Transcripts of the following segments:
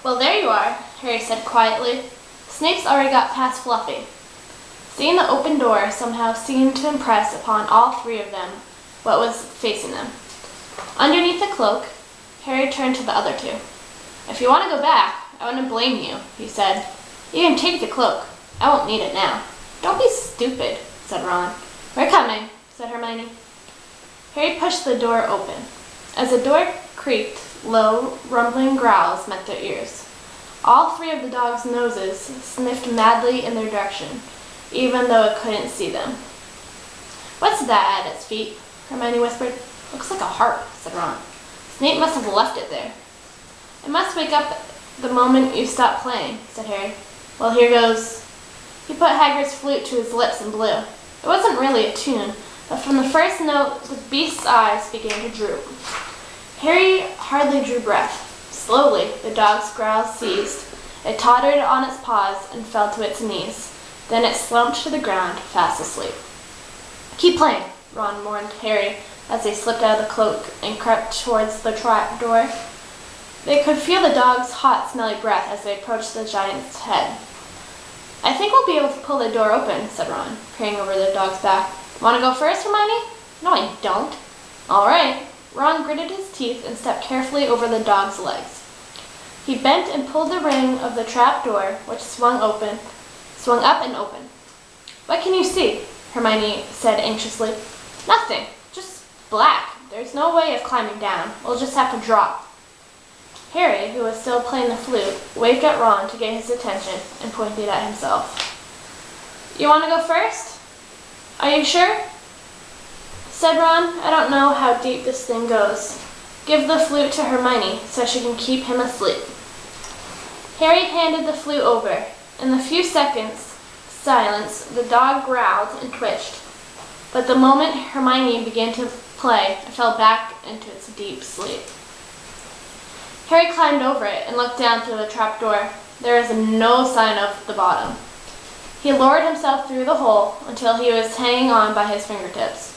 Well, there you are, Harry said quietly. Snape's already got past Fluffy. Seeing the open door somehow seemed to impress upon all three of them what was facing them. Underneath the cloak, Harry turned to the other two. If you want to go back, I wouldn't blame you, he said. You can take the cloak. I won't need it now. Don't be stupid, said Ron. We're coming, said Hermione. Harry pushed the door open. As the door creaked, low, rumbling growls met their ears. All three of the dogs' noses sniffed madly in their direction, even though it couldn't see them. What's that at its feet? Hermione whispered. Looks like a harp, said Ron. Snape must have left it there. It must wake up the moment you stop playing, said Harry. Well, here goes. He put Hagrid's flute to his lips and blew. It wasn't really a tune, but from the first note, the beast's eyes began to droop. Harry hardly drew breath. Slowly, the dog's growls ceased. It tottered on its paws and fell to its knees. Then it slumped to the ground, fast asleep. Keep playing, Ron warned Harry as they slipped out of the cloak and crept towards the trap door. They could feel the dog's hot, smelly breath as they approached the giant's head. I think we'll be able to pull the door open, said Ron, peering over the dog's back. Want to go first, Hermione? No, I don't. All right. Ron gritted his teeth and stepped carefully over the dog's legs. He bent and pulled the ring of the trap door, which swung up and open. What can you see? Hermione said anxiously. Nothing. Just black. There's no way of climbing down. We'll just have to drop. Harry, who was still playing the flute, waved at Ron to get his attention and pointed at himself. You want to go first? Are you sure? Said Ron. I don't know how deep this thing goes. Give the flute to Hermione so she can keep him asleep. Harry handed the flute over. In the few seconds' silence, the dog growled and twitched. But the moment Hermione began to play, it fell back into its deep sleep. Harry climbed over it and looked down through the trap door. There was no sign of the bottom. He lowered himself through the hole until he was hanging on by his fingertips.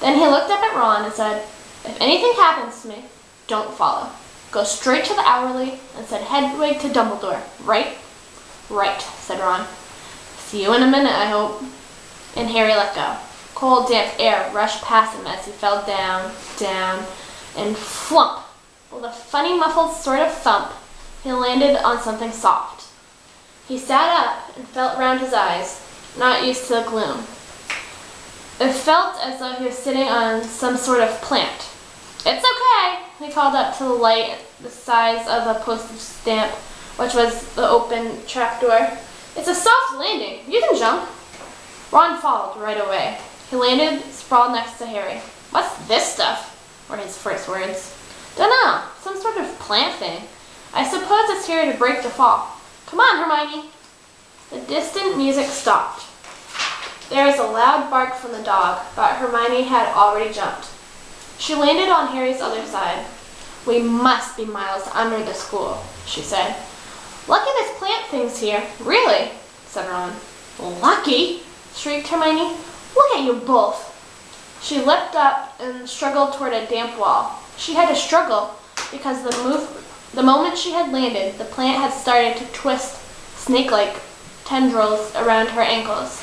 Then he looked up at Ron and said, If anything happens to me, don't follow. Go straight to the Hourly and send Hedwig to Dumbledore, right? Right, said Ron. See you in a minute, I hope. And Harry let go. Cold, damp air rushed past him as he fell down, and flump. With a funny, muffled sort of thump, he landed on something soft. He sat up and felt round his eyes, not used to the gloom. It felt as though he was sitting on some sort of plant. It's okay, he called up to the light the size of a postage stamp, which was the open trapdoor. It's a soft landing. You can jump. Ron followed right away. He landed sprawled next to Harry. What's this stuff? Were his first words. Dunno, some sort of plant thing. I suppose it's here to break the fall. Come on, Hermione. The distant music stopped. There was a loud bark from the dog, but Hermione had already jumped. She landed on Harry's other side. We must be miles under the school, she said. Lucky this plant thing's here. Really? Said Ron. Lucky? Shrieked Hermione. Look at you both. She leapt up and struggled toward a damp wall. She had to struggle because the moment she had landed, the plant had started to twist snake-like tendrils around her ankles.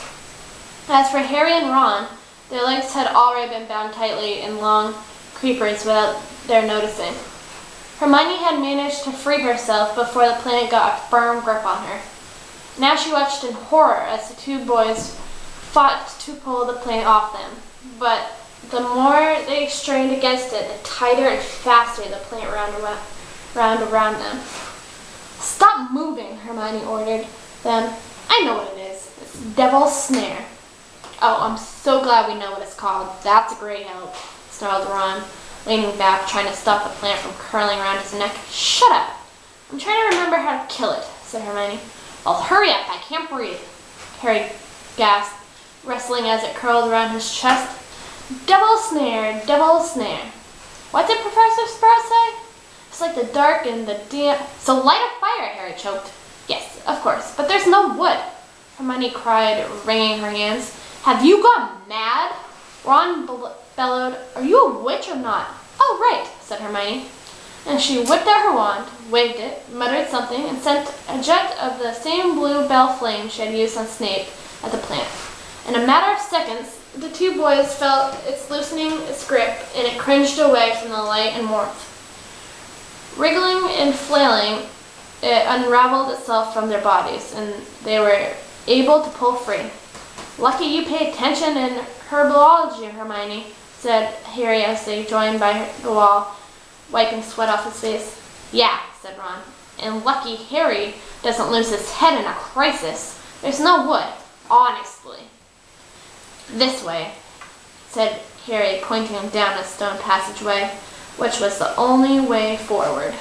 As for Harry and Ron, their legs had already been bound tightly in long creepers without their noticing. Hermione had managed to free herself before the plant got a firm grip on her. Now she watched in horror as the two boys fought to pull the plant off them. But the more they strained against it, the tighter and faster the plant round around them. Stop moving, Hermione ordered them. I know what it is. It's Devil's Snare. Oh, I'm so glad we know what it's called. That's a great help, snarled Ron, leaning back, trying to stop the plant from curling around his neck. Shut up. I'm trying to remember how to kill it, said Hermione. Well, hurry up. I can't breathe. Harry gasped, wrestling as it curled around his chest. Devil's Snare, Devil's Snare. What did Professor Sprout say? It's like the dark and the damp. So light a fire, Harry choked. Yes, of course, but there's no wood, Hermione cried, wringing her hands. Have you gone mad? Ron bellowed. Are you a witch or not? Oh, right, said Hermione. And she whipped out her wand, waved it, muttered something, and sent a jet of the same blue bell flame she had used on Snape at the plant. In a matter of seconds, the two boys felt its loosening its grip, and it cringed away from the light and warmth. Wriggling and flailing, it unraveled itself from their bodies, and they were able to pull free. "Lucky you pay attention in herbology, Hermione," said Harry as they joined by the wall, wiping sweat off his face. "Yeah," said Ron, "and lucky Harry doesn't lose his head in a crisis. There's no wood, honestly." "This way," said Harry, pointing down a stone passageway, which was the only way forward.